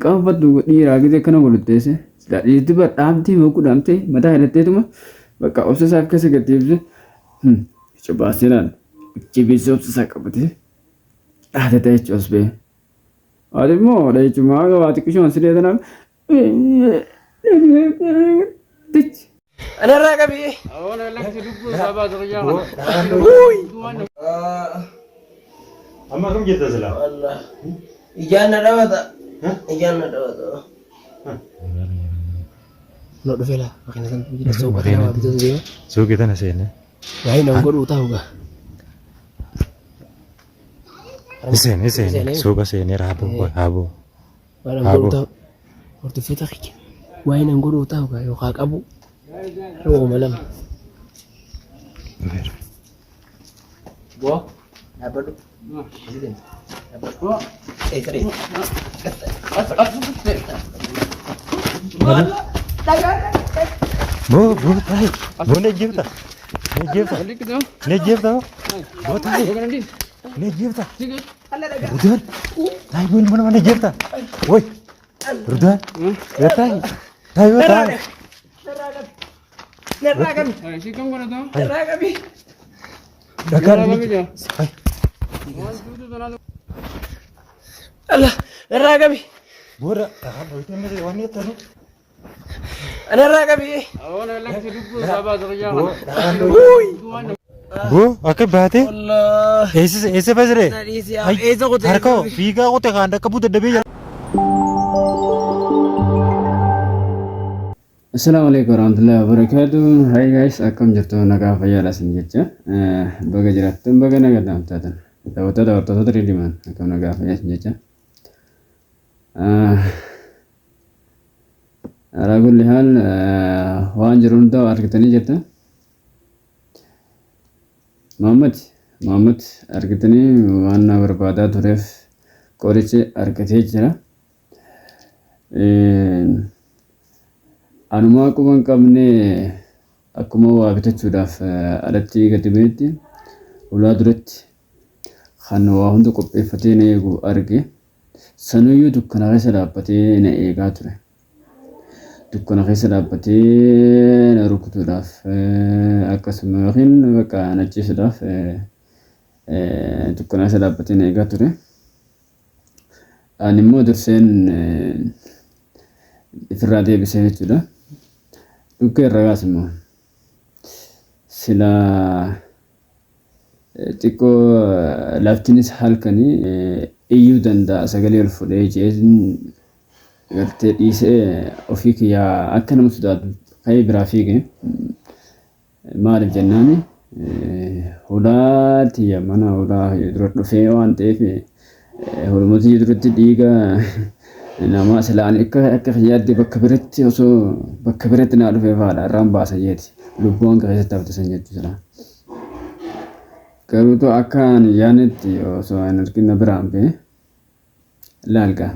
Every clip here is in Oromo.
Qaanfatu dhiiraa gidee kana godhatteesse dhiirti badhaamtii boqu dhaamtee mataa hidhatteetuma bakka obsisaaf keessa gaddeebise cubaasinaan jibbiisee obsisaa qabatee dhaatata jechuus bee. Ati immoo dhahichumaa gabaa xiqqishoon sidee tanaaf أنا راقبي أولا لك تدقوا سابات رجال أما كم جت زلا؟ والله إجانا دوتا إجانا دوتا لو دفلا makanya kan kita coba tahu betul dia So kita nasi ni. lain orang guru tahu gak Isen. So kasi ni rabu. orang guru tahu waktu kita kiki lain orang guru tahu gak yo kak abu lo malam Bo, apa tu? Apa? Sorry. Bu, tahu. Bu ni jibta. Ni jibta. Bu tahu. Ni jibta. Rudan. Tahu bu mana jibta. Woi. Rudan. Ya tahu. Tahu. Neraka Sikam kau tahu? kami. Dakar. Allah, neraka kami. Bora, itu ni wanita tu. Neraka kami. أولا لك تدقوا سابات رجال Bu, akan berarti? Allah. Ese pasre. Tadi siapa? Itu aku Harko, figa aku tekan anda kabut ada beja. Assalamualaikum warahmatullahi wabarakatuh. Hai guys, akkam jirtu nagaa fayyaadha sin jecha. Baga jiraattan baga nagaa taatan. Daawwattoota ridiman akkam nagaa fayyaa sin jecha. Ala kulli haal waan jiru hunda argitanii jirta. Muhammad argitanii waan na barbaadaa tureef qoricha argatee jira. Anumaa quban qabne akkuma waa bitachuudhaaf alatti gadi bahetti ulaa duratti kan waa hunda qopheeffatee na eegu arge. Sanuyyuu dukkana keessa dhaabbatee na eegaa ture. Dukkana keessa dhaabbatee na rukutuudhaaf akkasuma yookiin bakka na ciisuudhaaf dukkana keessa dhaabbatee na eegaa ture. Ani immoo durseen ifirraa deebisee jechuudha. Dukka irra gaas immoo sila xiqqoo laftinis halkanii iyyuu danda'a sagalee ol fudhee jeesin gartee dhiisee ofii kiyyaa akka nama sodaatu ka'ee biraa fiige. Maaliif jennaani hulaa tiyya mana hulaa dura dhufee waan ta'eef hulumotii duratti dhiiga nama silaan akka yaadde bakka biratti osoo bakka biratti naa dhufee faadha irraan baasa jeeti lubbuun keessatti hafte san jechuudha. Garuu akka yaanitti osoo hin argina biraan bee laalgaa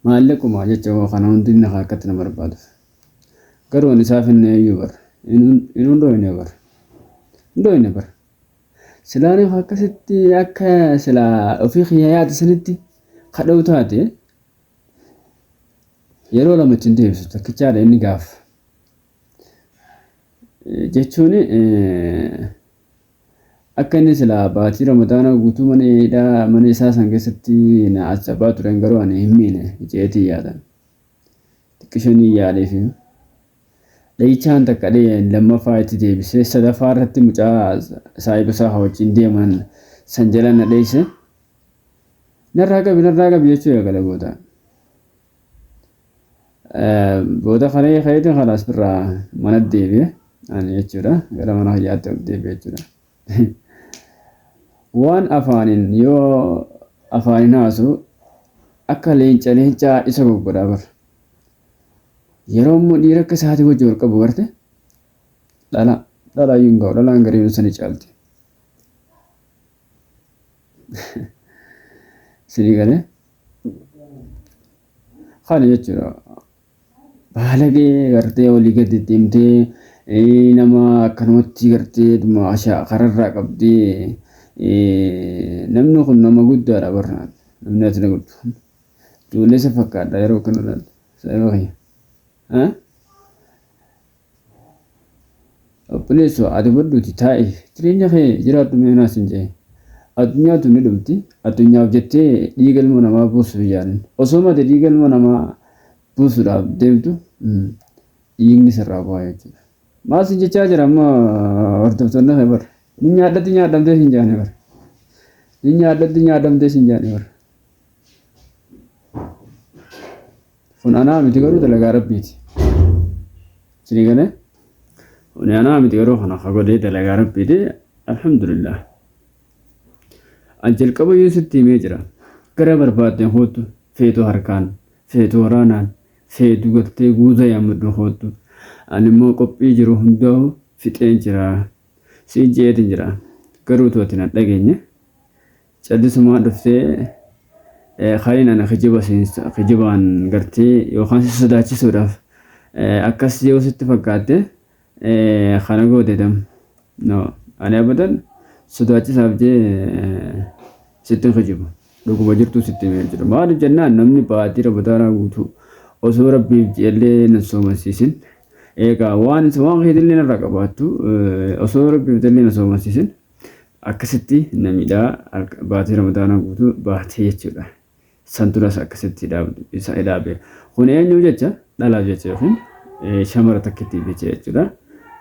maallaquma jecha kana hundi nafa akkatti na barbaaduuf. Garuu ani isaaf hin eeyyuu bara inni hundoo hin bara. Silaaniif akkasitti akka silaa ofii kiyyaa yaada sanitti kadha'u taate yeroo lamatti hin deebisu takkichaadha inni gaaf jechuun akka inni silaa baatii ramadaana guutuu mana isaa san keessatti na asxabaa turen garuu ani hin miine jeetii yaadan xiqqishanii yaadee fi dhahichaan takka lammaffaa itti deebisee sadaffaa irratti mucaa saahiba isaa wajjin deeman san jala na dheeyse narraa qabi jechuu eegala goota. Booda kalee ka'eeti kalaas birraa mana deebi'e ani jechuudha gara mana hojjaatti deebi'e jechuudha. Waan afaaniin yoo afaaniin haasu akka leencaa isa goggodhaa bara. Yeroo immoo dhiira akka isaatii wajjin wal qabu garte dhalaa yuun ga'u dhalaan gariin sani caalti. Sinii galee kana jechuudha. Baalagee gartee olii gadi deemtee nama akkanumatti gartee kararraa qabdee namni kun nama guddaadha barnaan namni ati na guddu Duulessa fakkaata yeroo kanarratti. Saayima kiyya. Obboleessoo ati badduuti taa'e jireenya kee jiraadhu meenaas hin jee. Addunyaatu ni dhumti. Addunyaaf jettee dhiiga ilma namaa buusuuf yaalin. Osoo mate dhiiga ilma namaa buusuudhaaf deemtu dhiigni sirraa bu'aa jechuudha. Maal sin jechaa jira amma hordoftoonni kee bara. Ni nyaadhamtee sin jaane bara. Ni nyaadhamtee sin jaane bara. Kun anaa miti garuu dalagaa rabbiiti. Sinii galee? Kun anaa miti garuu kana godhee dalagaa rabbiiti. Alhamdulillah. An jalqaba yoo sitti himee jira. Gara barbaadden hoottu feetu harkaan, feetu waraanaan, feetu gartee guutaa yaammaddu hoottu. Ani immoo qophii jiru hundaa'u fixeen jira. Siin jeetiin jira. Garuu tooti na dhageenye. Callisumaa dhuftee khaliin ana kijibaan gartee yookaan si sodaachisuudhaaf akkas yoo sitti fakkaatte kana gootetam. No, ani abadan sodaachisaaf jee sitti kijibu. Dhuguma jirtu sitti himee jira. Maaliif jennaan namni baatii rabataanaa guutuu osoo rabbiif jeellee nan soomansiisin. Egaa waan keetillee narraa qabaattu osoo rabbiif jeellee nan soomansiisin. Akkasitti namidhaa baatii ramadaanaa guutuu baatee jechuudha. Santuras akkasitti isa idaabe. Kun eenyu jecha dhalaaf jecha yookiin shamara takkittiif jecha jechuudha.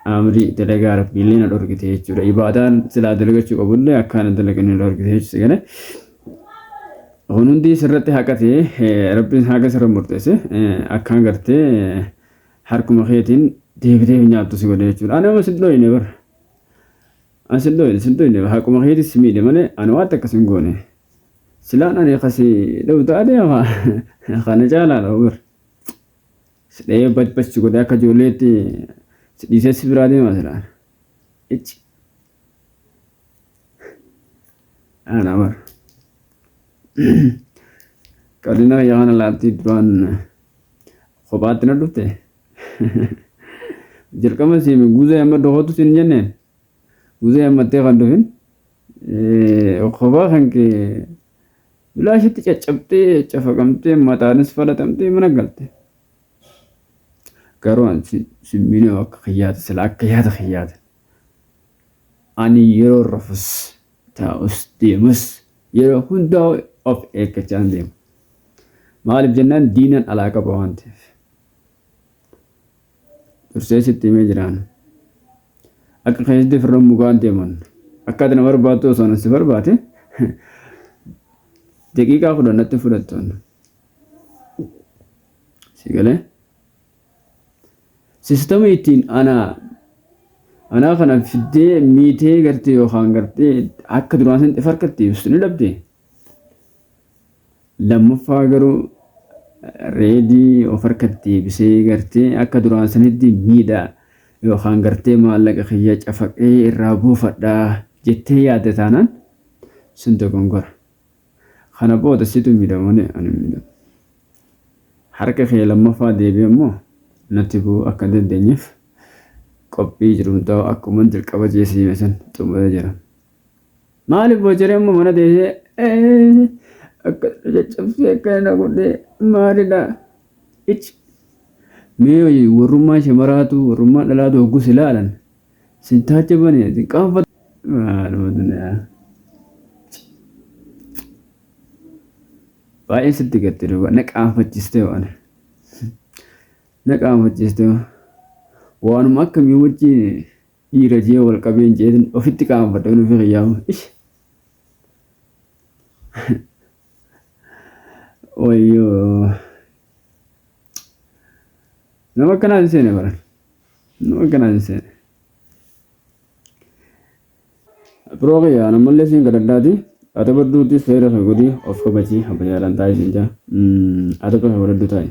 Amri dalagaa rabbiillee na dhorkite jechuudha. Ibaadaan silaa dalagachuu qabullee akkaan dalagaa na dhorkite jechuudha. Kun hundi sirratti haqatee rabbiin haqa sirra murteesse akkaan gartee harkuma keetiin deebitee nyaattu si godhe jechuudha. Ani amma sindooyine bara. Sindooyine harkuma keetiin si miidhe malee ani waan takkas hin goone. Silaan ani kasi dhawuu taatee kana caalaadha bara. Sidhee bachbachi godhe akka ijoolleetti si dhiisee si biraa deema silaan. Ichi. Ana bara. Kadina yang latih duraan kophaatti na dhufte. Jalqaba siimi guzee amma dhokotu sin jenneen. Guzee ammattee kan dhufin. Kophaa kan kee bilaashitti caccabtee cafaqamtee mataanis falatamtee mana galte. Garuu an simmiin akka xiyyaata sila akka yaada xiyyaata. Ani yeroo rafus taa'us deemus yeroo hundaa of eeggachaan deemu. Maaliif jennaan diinan alaa qaba waan ta'eef. Dursee sitti himee jiraan. Akka keessatti firran mukaan deeman. Akka ati na barbaaddu osoo na si barbaade daqiiqaa kudhannatti fudhattoon. Si galee? Sistama ittiin anaa kana fiddee miitee gartee yookaan gartee akka duraan san farkatti ibsu ni dhabdee. Lammaffaa garuu reedii of harkatti deebisee gartee akka duraan sanitti miidhaa yookaan gartee maallaqa kiyya cafaqee irraa buufadhaa jettee yaadde taanaan sun dogongora. Kana booda situ miidhamanii ani miidhamu. Harka kee lammaffaa deebi'e immoo natti bu'uu akka dandeenyeef qophii jiru ta'u akkuma jalqaba jeesii san xumuree jira. Maaliif bocoree immoo mana deesee akka caccabsee akka na godhee maalidha? Ichi mee warrummaa shamaraatu warrummaa dhalaatu hoggus ilaalan sintaacha banee qaanfatu. Baay'ee sitti gatte duuba na qaanfachiistee waan na qaanfachiistee waanuma akkamii wajjin dhiira jee wal qabeen jeetin ofitti qaanfadha kan ofii xiyyaamu. Wayyoo nama akkanaa hin seene baran nama akkanaa hin seene. Pirooqiyyaa namallee siin gadaddaati. Ata badduutti seera godhii of kabajii habayaalaan taa'ee siin jaa. Ata qofa godhaddu taa'e.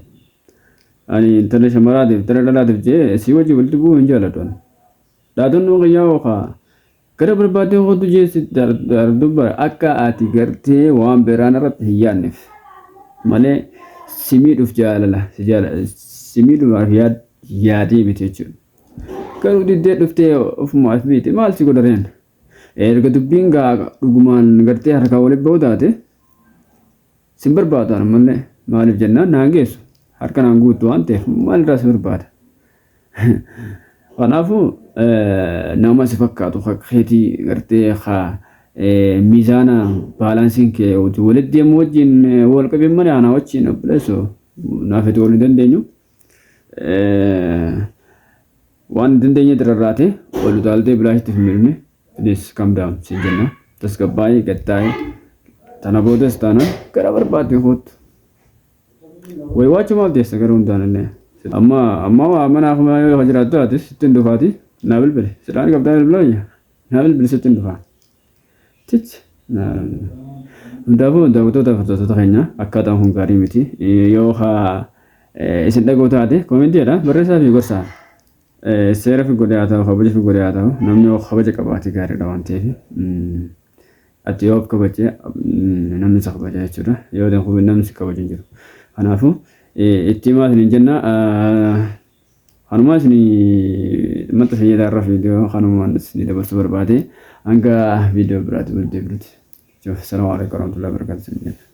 Ani intala shamaraatiif intala dhalaatiif jee si wajji walitti bu'uu hin jaalladhu. Dhaatonni waaqayyaa ookaa gara barbaadee hootu jee si dubbara akka ati gartee waan biraan irratti hin yaadneef malee si miidhuuf jaalala si miidhuuf yaadee miti jechuudha. Garuu diddee dhuftee ofumaaf miti maal si godhareen? Erga dubbiin dhugumaan gartee harkaa walitti ba'uu taate sin barbaadaan malee maaliif jennaan naan geessu harka naan guutu waan ta'eef maalirraas barbaada. Kanaafuu nama si fakkaatu keetii gartee miizaana baalaansiin kee walitti deemu wajjin wal qabeen malee anaa wajjin obboleessoo naaf itti wal hin dandeenyu. Waan dandeenye dirarraate ol utaaltee bilaashitti hin milme please calm down siin jenna tasgabbaa'ee gattaa'ee tana boodas taanaan gara barbaadde kootu. Way waachuu maal teessa gara hundaan illee. Amma mana akkuma yoo jiraattu ati sittiin dhufaati naa bilbile sidhaan qabdaa bilbilayya naa bilbile sittiin dhufaa. Tichi hundaafuu daawwattoota fardatoota keenya akkaataan kun gaarii miti yoo isin dhagoo taate koomentiidha barreessaa fi gorsaa. Seera fi godhaa ta'u kabaja fi godhaa ta'u namni yoo kabaja qabaate gaariidha waan ta'eef ati yoo kabajee namni isa kabaja jechuudha yoo ta'u namni si kabaju hin jiru. Kanaafuu itti himaa isin jenna kanumaa isin mata fayyadaa irra viidiyoo kanumaan isin dabarsuu barbaade hanga viidiyoo biraatti wal deebinuti. Salaamu alaikum warahmatullahi wabarakatuh.